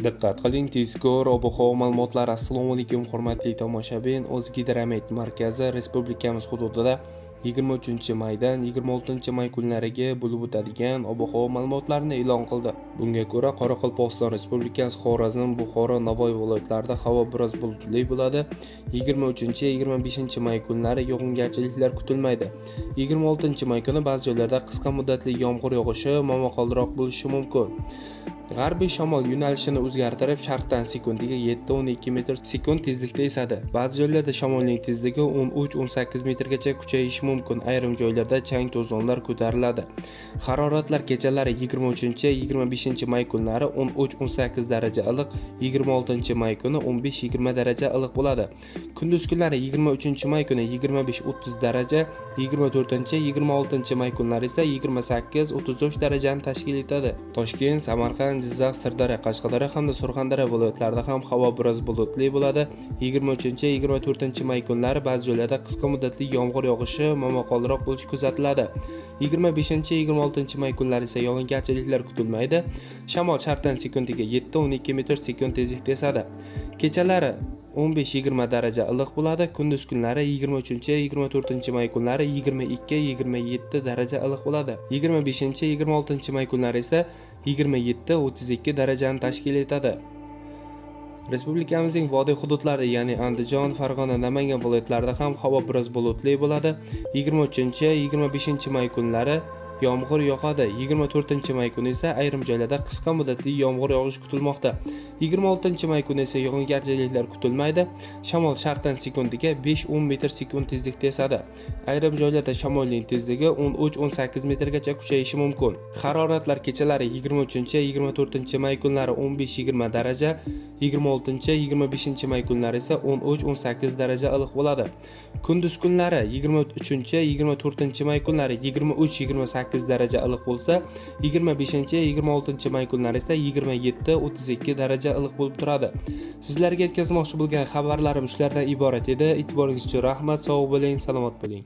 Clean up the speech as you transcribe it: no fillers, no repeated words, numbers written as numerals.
Diqqat qiling, tezkor ob-havo ma'lumotlari. Assalomu alaykum hurmatli tomoshabin. O'zgidromet markazi respublikamiz hududida 23-maydan 26-may kunlariga bo'lib o'tadigan ob-havo ma'lumotlarini e'lon qildi. Bunga ko'ra, Qoraqalpog'iston Respublikasi, Xorazm, Buxoro, Navoiy viloyatlarida havo biroz bulutli bo'ladi. 23-25-may kunlari yog'ingarchiliklar kutilmaydi. 26-may kuni ba'zi joylarda qisqa muddatli yomg'ir yog'ishi momaqaldiroq bo'lishi mumkin. G'arbiy shamol yo'nalishini o'zgartirib, sharqdan sekundiga 7-12 metr sekund tezlikda esadi. Ba'zi joylarda shamolning tezligi 13-18 metrgacha kuchayishi mumkin. Ayrim joylarda chang-to'zonlar ko'tariladi. Haroratlar kechalari 23-25 may kunlari 13-18 daraja iliq, 26-may kuni 15-20 daraja iliq bo'ladi. Kunduz kunlari 23-may kuni 25-30 daraja, 24-26-may kunlari esa 28-34 darajani tashkil etadi. Toshkent, Samarqand, Jizzax, Sirdaryo, Qashqadaryo hamda Surxondaryo viloyatlarida ham havo biroz bulutli bo'ladi. 23-24-may kunlari ba'zi joylarda qisqa muddatli yomg'ir yog'ishi momaqaldiroq bo'lishi kuzatiladi. 25-26-may kunlari esa yog'ingarchiliklar kutilmaydi. Shamol sharqdan sekundiga 7-12 metr sekund tezlikda esadi. Kechalari 15-20 daraja iliq bo'ladi. Kunduz kunlari 23-24-may kunlari 22-27 daraja iliq bo'ladi. 25-26-may kunlari esa 27-32 darajani tashkil etadi. Respublikamizning vodiy hududlarida, ya'ni Andijon, Farg'ona, Namangan viloyatlarida ham havo biroz bulutli bo'ladi. 23-25-may kunlari yomg'ir yog'adi. 24-may kuni esa ayrim joylarda qisqa muddatli yomg'ir yog'ishi kutilmoqda. 26-may kuni esa yog'ingarchiliklar kutilmaydi. Shamol sharqdan sekundiga 5-10 metr sekund tezlikda esadi. Ayrim joylarda shamolning tezligi 13-18 metrgacha kuchayishi mumkin. Haroratlar kechalari 23-24-may kunlari 15-20 daraja, 26-25-may kunlari esa 13-18 daraja iliq bo'ladi. Kunduz kunlari 23-24-may kunlari 23-28 daraja iliq bo'lsa, 25-26-may kunlari esa 27-32 daraja iliq bo'lib turadi. Sizlarga yetkazmoqchi bo'lgan xabarlarim shulardan iborat edi. E'tiboringiz uchun rahmat. Sog' bo'ling, salomat bo'ling.